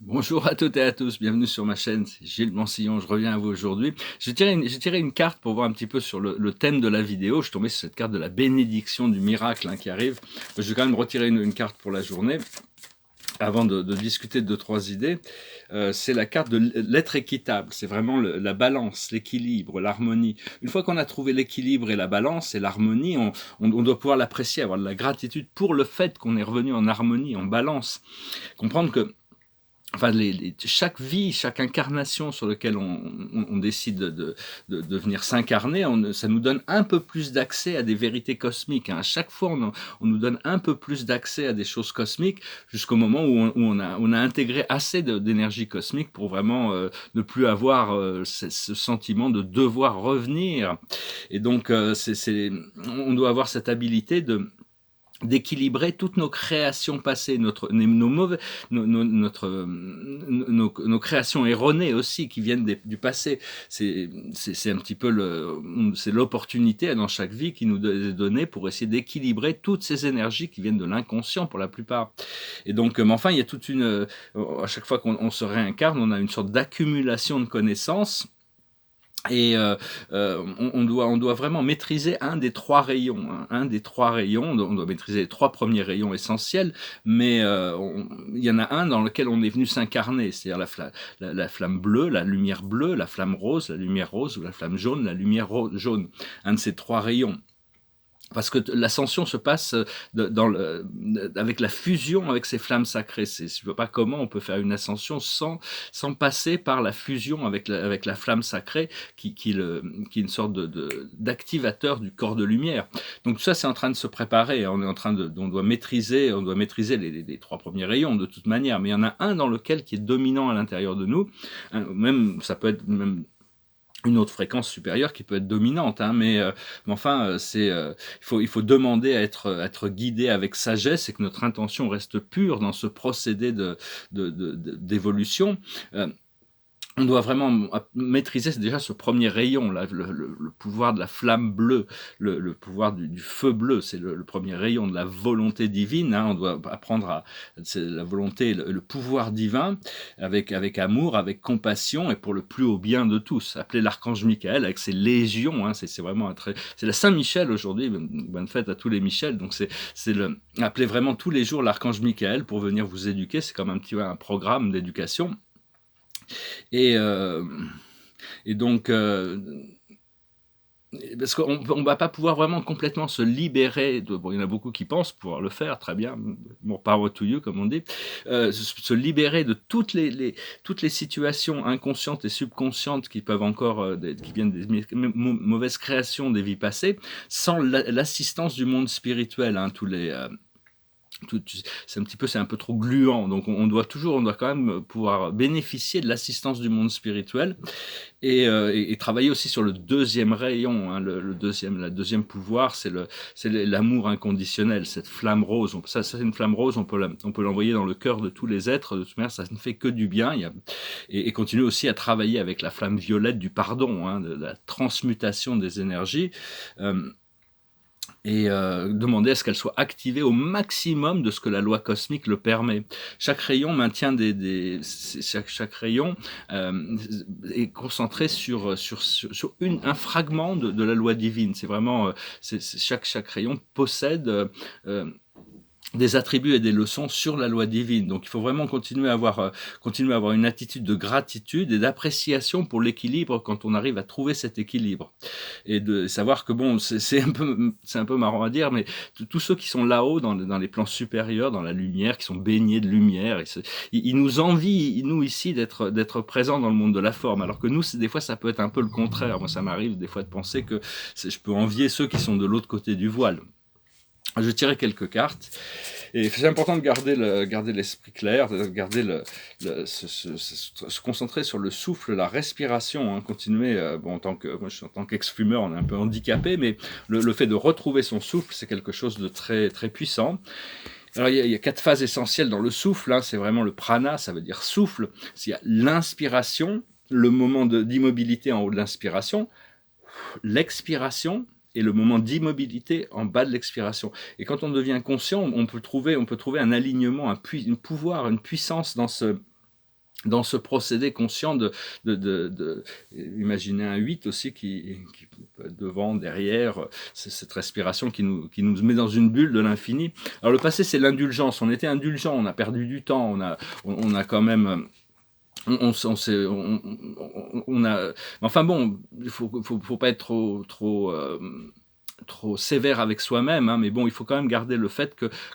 Bonjour à toutes et à tous, bienvenue sur ma chaîne, c'est Gilles Mansillon, je reviens à vous aujourd'hui. J'ai tiré une carte pour voir un petit peu sur le thème de la vidéo. Je suis tombé sur cette carte de la bénédiction du miracle qui arrive. Je vais quand même retirer une carte pour la journée avant de discuter de 2-3 idées. C'est la carte de l'être équitable, c'est vraiment la balance, l'équilibre, l'harmonie. Une fois qu'on a trouvé l'équilibre et la balance et l'harmonie, on doit pouvoir l'apprécier, avoir de la gratitude pour le fait qu'on est revenu en harmonie, en balance. Comprendre que enfin, chaque vie, chaque incarnation sur laquelle on décide de venir s'incarner, ça nous donne un peu plus d'accès à des vérités cosmiques. À chaque fois, on nous donne un peu plus d'accès à des choses cosmiques jusqu'au moment où on a intégré assez d'énergie cosmique pour vraiment ne plus avoir ce sentiment de devoir revenir. Et donc, on doit avoir cette habilité d'équilibrer toutes nos créations passées, nos créations erronées aussi qui viennent du passé. C'est un petit peu c'est l'opportunité dans chaque vie qui nous est donnée pour essayer d'équilibrer toutes ces énergies qui viennent de l'inconscient pour la plupart. Et donc, mais enfin, il y a à chaque fois qu'on se réincarne, on a une sorte d'accumulation de connaissances. Et on doit vraiment maîtriser un des trois rayons. Un des trois rayons, on doit maîtriser les trois premiers rayons essentiels, mais il y en a un dans lequel on est venu s'incarner, c'est-à-dire la flamme bleue, la lumière bleue, la flamme rose, la lumière rose, ou la flamme jaune, la lumière jaune. Un de ces trois rayons. Parce que l'ascension se passe avec la fusion avec ces flammes sacrées. Je ne vois pas comment on peut faire une ascension sans passer par la fusion avec la flamme sacrée qui est une sorte d'activateur du corps de lumière. Donc tout ça, c'est en train de se préparer. On doit maîtriser les trois premiers rayons de toute manière. Mais il y en a un dans lequel qui est dominant à l'intérieur de nous. Même, ça peut être même une autre fréquence supérieure qui peut être dominante, mais enfin, il faut demander à être guidé avec sagesse et que notre intention reste pure dans ce procédé d'évolution. On doit vraiment maîtriser déjà ce premier rayon, là, le pouvoir de la flamme bleue, le pouvoir du feu bleu, c'est le premier rayon de la volonté divine. On doit apprendre c'est la volonté, le pouvoir divin, avec amour, avec compassion, et pour le plus haut bien de tous. Appeler l'archange Michael avec ses légions, c'est vraiment c'est la Saint-Michel aujourd'hui, bonne fête à tous les Michel, donc appeler vraiment tous les jours l'archange Michael pour venir vous éduquer, c'est comme un programme d'éducation. Et, euh, et donc, parce qu'on ne va pas pouvoir vraiment complètement se libérer, bon, il y en a beaucoup qui pensent pouvoir le faire, très bien, more power to you, comme on dit, se libérer de toutes les situations inconscientes et subconscientes qui peuvent encore, qui viennent des mauvaises créations des vies passées, sans l'assistance du monde spirituel, tous les... c'est un peu trop gluant, donc on doit quand même pouvoir bénéficier de l'assistance du monde spirituel et travailler aussi sur le deuxième rayon, le deuxième pouvoir, c'est l'amour inconditionnel, cette flamme rose. Ça c'est une flamme rose, on peut l'envoyer dans le cœur de tous les êtres, de toute manière ça ne fait que du bien, et continuer aussi à travailler avec la flamme violette du pardon, de la transmutation des énergies. Et demander à ce qu'elle soit activée au maximum de ce que la loi cosmique le permet. Chaque rayon maintient chaque rayon est concentré sur un fragment de la loi divine. C'est vraiment chaque rayon possède des attributs et des leçons sur la loi divine. Donc il faut vraiment continuer à avoir une attitude de gratitude et d'appréciation pour l'équilibre quand on arrive à trouver cet équilibre. Et de savoir que bon, c'est un peu marrant à dire, mais tous ceux qui sont là-haut dans les plans supérieurs, dans la lumière, qui sont baignés de lumière, ils nous envient, nous ici, d'être présents dans le monde de la forme, alors que nous, des fois, ça peut être un peu le contraire. Moi, ça m'arrive des fois de penser que je peux envier ceux qui sont de l'autre côté du voile. Je tirais quelques cartes et c'est important de garder l'esprit clair, de garder se concentrer sur le souffle, la respiration, continuer. Bon, moi, en tant qu'ex-fumeur, on est un peu handicapé, mais le fait de retrouver son souffle, c'est quelque chose de très très puissant. Alors, il y a 4 phases essentielles dans le souffle. C'est vraiment le prana, ça veut dire souffle. Il y a l'inspiration, le moment d'immobilité en haut de l'inspiration, l'expiration et le moment d'immobilité en bas de l'expiration. Et quand on devient conscient, on peut trouver un alignement, un pouvoir, une puissance dans ce procédé conscient imaginer un 8 aussi qui peut être devant, derrière, c'est cette respiration qui nous met dans une bulle de l'infini. Alors le passé, c'est l'indulgence. On était indulgent, on a perdu du temps, on a quand même... On a... Enfin bon, il faut pas être trop sévère avec soi-même, hein, mais bon, il faut quand même garder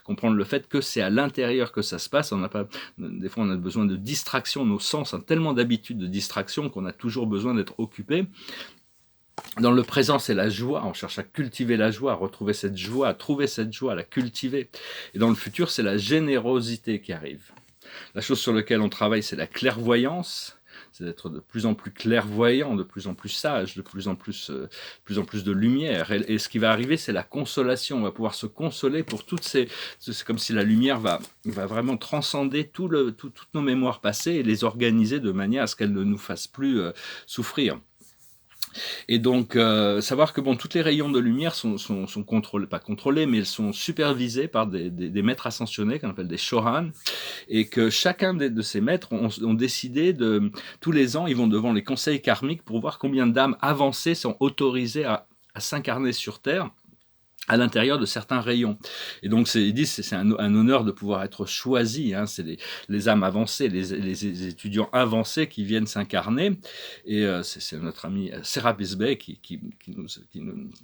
comprendre le fait que c'est à l'intérieur que ça se passe. Des fois, on a besoin de distraction, nos sens ont tellement d'habitude de distraction qu'on a toujours besoin d'être occupé. Dans le présent, c'est la joie. On cherche à cultiver la joie, à retrouver cette joie, à trouver cette joie, à la cultiver. Et dans le futur, c'est la générosité qui arrive. La chose sur laquelle on travaille, c'est la clairvoyance. C'est d'être de plus en plus clairvoyant, de plus en plus sage, de plus en plus de lumière. Et ce qui va arriver, c'est la consolation. On va pouvoir se consoler pour c'est comme si la lumière va vraiment transcender toutes nos mémoires passées et les organiser de manière à ce qu'elles ne nous fassent plus souffrir. Et donc, savoir que toutes les rayons de lumière sont contrôlés, pas contrôlés, mais elles sont supervisés par des maîtres ascensionnés qu'on appelle des Shohan, et que chacun de ces maîtres ont décidé tous les ans, ils vont devant les conseils karmiques pour voir combien d'âmes avancées sont autorisées à s'incarner sur Terre à l'intérieur de certains rayons. Et donc, ils disent que c'est un honneur de pouvoir être choisi. Hein. C'est les âmes avancées, les étudiants avancés qui viennent s'incarner. Et c'est notre ami Serapis Bey qui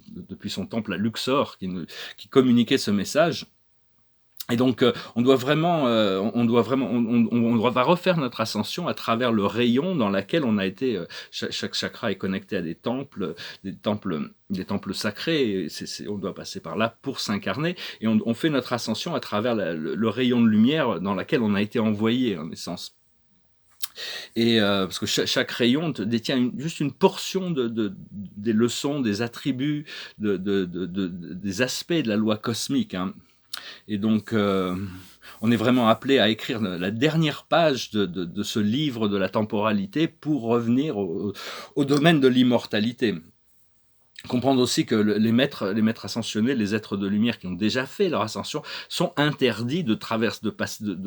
depuis son temple à Luxor, qui communiquait ce message. Et donc, on va refaire notre ascension à travers le rayon dans lequel on a été. Chaque chakra est connecté à des temples sacrés. On doit passer par là pour s'incarner. Et on fait notre ascension à travers le rayon de lumière dans lequel on a été envoyé, en essence. Et parce que chaque rayon détient juste une portion des leçons, des attributs, des aspects de la loi cosmique. Hein. Et donc, on est vraiment appelé à écrire la dernière page de ce livre de la temporalité pour revenir au domaine de l'immortalité. Comprendre aussi que les maîtres ascensionnés, les êtres de lumière qui ont déjà fait leur ascension, sont interdits de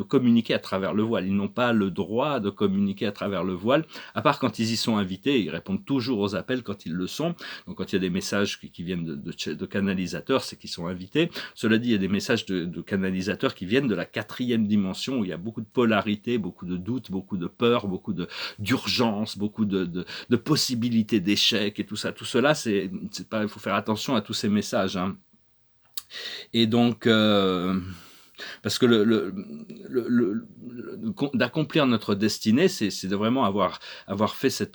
communiquer à travers le voile. Ils n'ont pas le droit de communiquer à travers le voile, à part quand ils y sont invités. Ils répondent toujours aux appels quand ils le sont. Donc quand il y a des messages qui viennent de canalisateurs, c'est qu'ils sont invités. Cela dit, il y a des messages de canalisateurs qui viennent de la 4e dimension, où il y a beaucoup de polarité, beaucoup de doutes, beaucoup de peur, beaucoup d'urgence, beaucoup de possibilités d'échec et tout ça. Tout cela, il faut faire attention à tous ces messages. Hein. Et donc, parce que d'accomplir notre destinée, c'est de vraiment avoir fait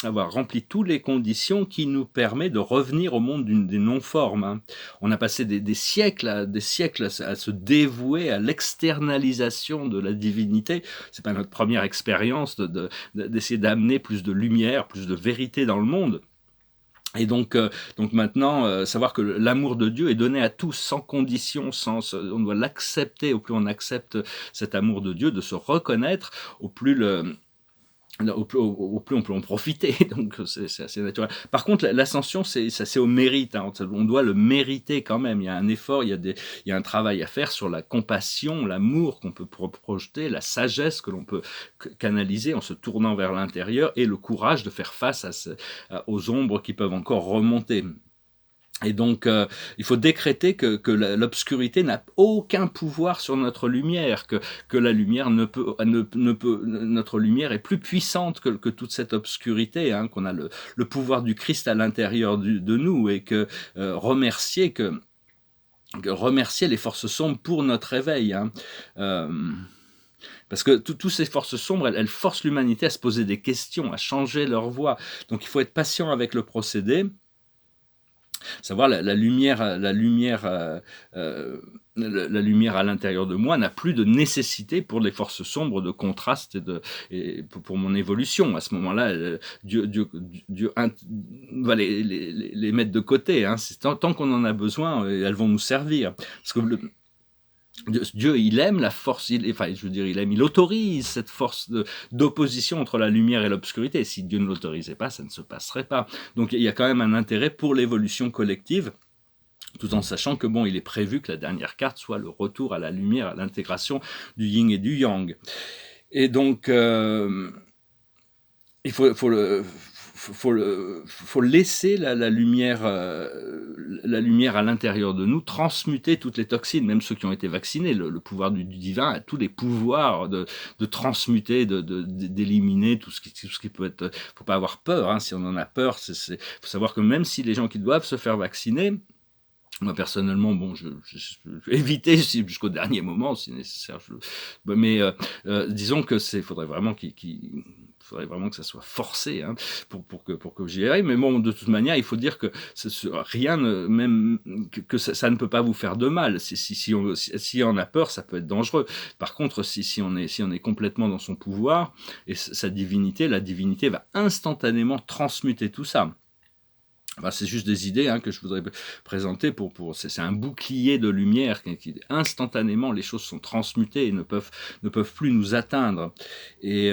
avoir rempli toutes les conditions qui nous permettent de revenir au monde des non-formes. Hein. On a passé des siècles à se dévouer à l'externalisation de la divinité. C'est pas notre première expérience d'essayer d'amener plus de lumière, plus de vérité dans le monde. Et donc maintenant, savoir que l'amour de Dieu est donné à tous, sans condition, on doit l'accepter. Au plus on accepte cet amour de Dieu, de se reconnaître, au plus on peut en profiter. Donc c'est assez naturel. Par contre, l'ascension, c'est au mérite. Hein. On doit le mériter quand même. Il y a un effort, il y a un travail à faire sur la compassion, l'amour qu'on peut projeter, la sagesse que l'on peut canaliser en se tournant vers l'intérieur, et le courage de faire face aux ombres qui peuvent encore remonter. Et donc, il faut décréter que l'obscurité n'a aucun pouvoir sur notre lumière, que la lumière notre lumière est plus puissante que toute cette obscurité, hein, qu'on a le pouvoir du Christ à l'intérieur de nous, et que remercier les forces sombres pour notre éveil. Hein. Parce que toutes ces forces sombres, elles forcent l'humanité à se poser des questions, à changer leur voie. Donc, il faut être patient avec le procédé. Savoir la lumière à l'intérieur de moi n'a plus de nécessité pour les forces sombres de contraste et pour mon évolution. À ce moment-là, Dieu va les mettre de côté. Hein. Tant qu'on en a besoin, elles vont nous servir. Parce que Dieu, il aime la force, il autorise cette force d'opposition entre la lumière et l'obscurité. Si Dieu ne l'autorisait pas, ça ne se passerait pas. Donc il y a quand même un intérêt pour l'évolution collective, tout en sachant que il est prévu que la dernière carte soit le retour à la lumière, à l'intégration du yin et du yang. Et donc, il faut laisser la lumière à l'intérieur de nous, transmuter toutes les toxines, même ceux qui ont été vaccinés. Le pouvoir du divin a tous les pouvoirs de transmuter, d'éliminer tout ce qui peut être. Faut pas avoir peur, hein. Si on en a peur, faut savoir que même si les gens qui doivent se faire vacciner, moi personnellement, bon, je éviter jusqu'au dernier moment si nécessaire. Mais disons que faudrait vraiment faudrait vraiment que ça soit forcé, hein, pour que j'y arrive. Mais bon, de toute manière, il faut dire que rien, même que ça ne peut pas vous faire de mal. Si on a peur, ça peut être dangereux. Par contre, si on est complètement dans son pouvoir et sa divinité, la divinité va instantanément transmuter tout ça. Enfin, c'est juste des idées, hein, que je voudrais présenter c'est un bouclier de lumière instantanément les choses sont transmutées et ne peuvent plus nous atteindre. Et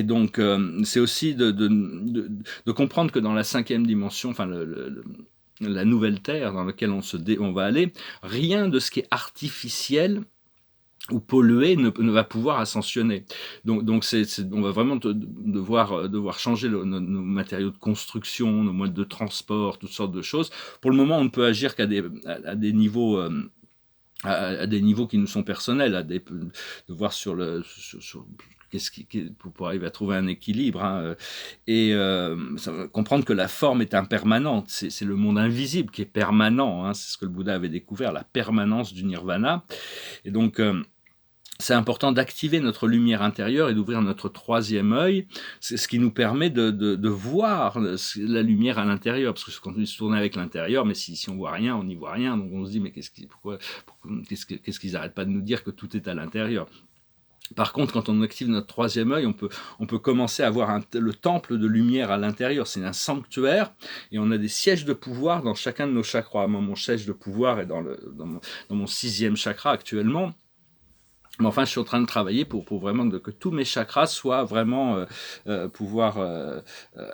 donc c'est aussi de comprendre que dans la 5e dimension, enfin la nouvelle terre dans laquelle on va aller, rien de ce qui est artificiel ou pollué ne va pouvoir ascensionner. Donc on va vraiment devoir changer nos matériaux de construction, nos modes de transport, toutes sortes de choses. Pour le moment, on ne peut agir qu'à des niveaux à des niveaux qui nous sont personnels, de voir sur pour arriver à trouver un équilibre, hein, et comprendre que la forme est impermanente. C'est le monde invisible qui est permanent, hein, c'est ce que le Bouddha avait découvert, la permanence du nirvana. Et donc c'est important d'activer notre lumière intérieure et d'ouvrir notre 3e œil. C'est ce qui nous permet de voir la lumière à l'intérieur. Parce que quand on se tourne avec l'intérieur, mais si on voit rien, on n'y voit rien. Donc on se dit, mais qu'est-ce qu'ils n'arrêtent pas de nous dire que tout est à l'intérieur? Par contre, quand on active notre 3e œil, on peut commencer à voir le temple de lumière à l'intérieur. C'est un sanctuaire et on a des sièges de pouvoir dans chacun de nos chakras. Moi, mon siège de pouvoir est dans mon 6e chakra actuellement. Mais enfin, je suis en train de travailler pour vraiment que tous mes chakras soient vraiment pouvoir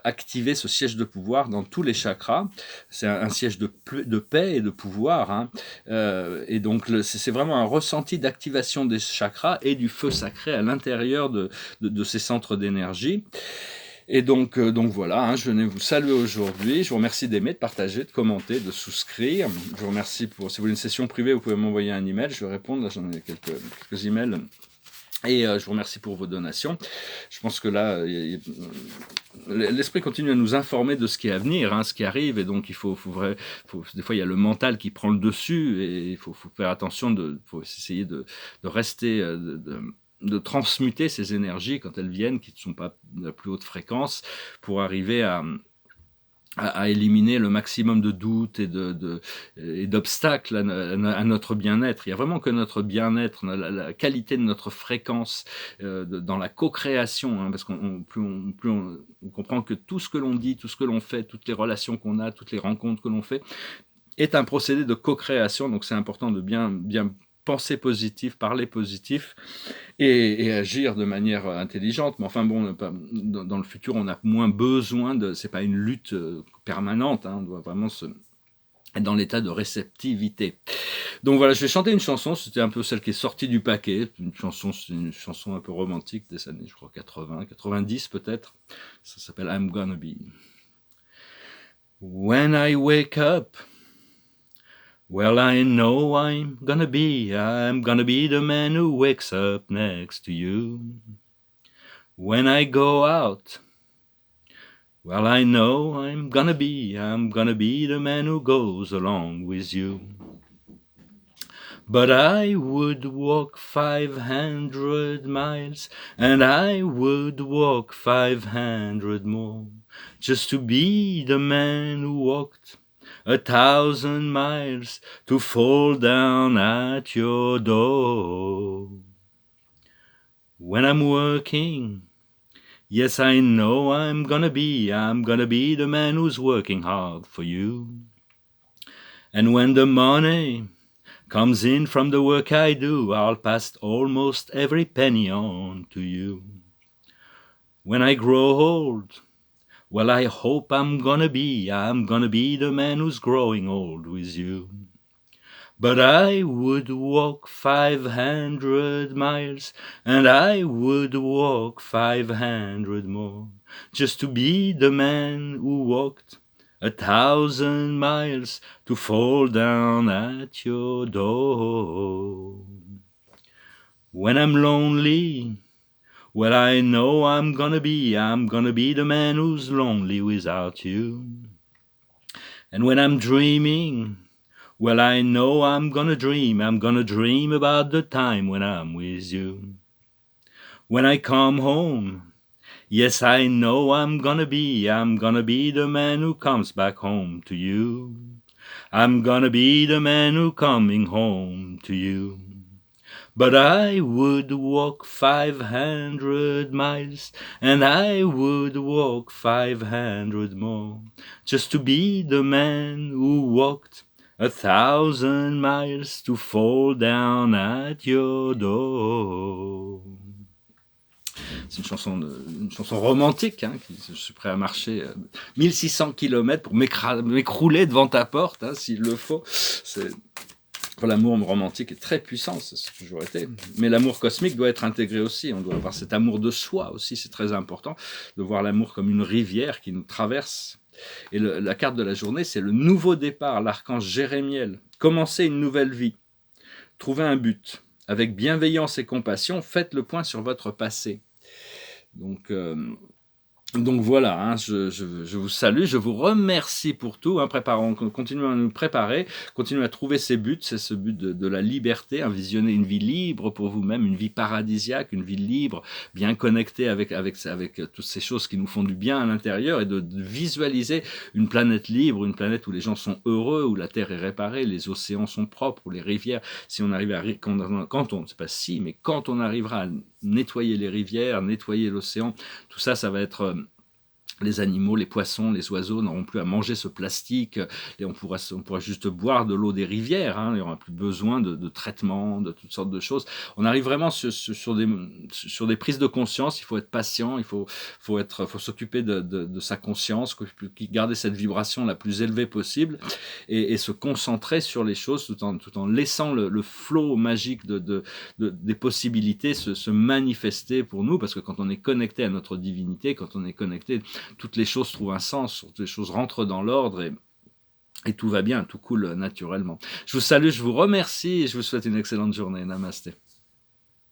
activer ce siège de pouvoir dans tous les chakras. C'est un siège de paix et de pouvoir, hein. Et donc, c'est vraiment un ressenti d'activation des chakras et du feu sacré à l'intérieur de ces centres d'énergie. Et donc voilà, hein, je venais vous saluer aujourd'hui. Je vous remercie d'aimer, de partager, de commenter, de souscrire. Je vous remercie si vous voulez une session privée, vous pouvez m'envoyer un email, je vais répondre. Là, j'en ai quelques emails. Et je vous remercie pour vos donations. Je pense que là, l'esprit continue à nous informer de ce qui est à venir, hein, ce qui arrive, et donc des fois il y a le mental qui prend le dessus, et il faut faire attention, faut essayer de rester, de transmuter ces énergies quand elles viennent, qui ne sont pas de la plus haute fréquence, pour arriver à éliminer le maximum de doutes et d'obstacles à notre bien-être. Il n'y a vraiment que notre bien-être, la qualité de notre fréquence dans la co-création, hein, parce qu'on comprend que tout ce que l'on dit, tout ce que l'on fait, toutes les relations qu'on a, toutes les rencontres que l'on fait, est un procédé de co-création. Donc c'est important de bien penser positif, parler positif et agir de manière intelligente. Mais enfin bon, dans le futur, on a moins besoin c'est pas une lutte permanente, hein, on doit vraiment être dans l'état de réceptivité. Donc voilà, je vais chanter une chanson, c'était un peu celle qui est sortie du paquet, c'est une chanson un peu romantique des années, je crois 80, 90 peut-être. Ça s'appelle I'm Gonna Be. When I wake up, well, I know I'm gonna be the man who wakes up next to you. When I go out, well, I know I'm gonna be the man who goes along with you. But I would walk 500 miles, and I would walk 500 more, just to be the man who walked 1,000 miles to fall down at your door. When I'm working, yes, I know I'm gonna be the man who's working hard for you. And when the money comes in from the work I do, I'll pass almost every penny on to you. When I grow old, well, I hope I'm gonna be the man who's growing old with you. But I would walk 500 miles, and I would walk 500 more, just to be the man who walked 1,000 miles to fall down at your door. When I'm lonely, well, I know I'm gonna be the man who's lonely without you. And when I'm dreaming, well, I know I'm gonna dream about the time when I'm with you. When I come home, yes, I know I'm gonna be the man who comes back home to you. I'm gonna be the man who coming home to you. But I would walk 500 miles, and I would walk 500 more, just to be the man who walked 1,000 miles to fall down at your door. C'est une chanson romantique, hein, je suis prêt à marcher 1600 km pour m'écrouler devant ta porte, hein, s'il le faut. L'amour romantique est très puissant, ça a toujours été. Mais l'amour cosmique doit être intégré aussi. On doit avoir cet amour de soi aussi. C'est très important de voir l'amour comme une rivière qui nous traverse. Et la carte de la journée, c'est le nouveau départ, l'archange Jérémiel. Commencez une nouvelle vie. Trouvez un but. Avec bienveillance et compassion, faites le point sur votre passé. Donc voilà, hein, je vous salue, je vous remercie pour tout. Hein, continuons à nous préparer, continuons à trouver ces buts, c'est ce but de la liberté, hein, visionner une vie libre pour vous-même, une vie paradisiaque, une vie libre, bien connectée avec toutes ces choses qui nous font du bien à l'intérieur, et de visualiser une planète libre, une planète où les gens sont heureux, où la terre est réparée, les océans sont propres, où les rivières, si on arrive c'est pas si, mais quand on arrivera à nettoyer les rivières, nettoyer l'océan, tout ça, ça va être les animaux, les poissons, les oiseaux n'auront plus à manger ce plastique, et on pourra juste boire de l'eau des rivières, hein, il n'y aura plus besoin de traitement, de toutes sortes de choses. On arrive vraiment sur des prises de conscience, il faut être patient, il faut s'occuper de sa conscience, garder cette vibration la plus élevée possible, et se concentrer sur les choses tout en laissant le flot magique des possibilités se manifester pour nous, parce que quand on est connecté à notre divinité, quand on est connecté, toutes les choses trouvent un sens, toutes les choses rentrent dans l'ordre, et tout va bien, tout coule naturellement. Je vous salue, je vous remercie, et je vous souhaite une excellente journée. Namasté.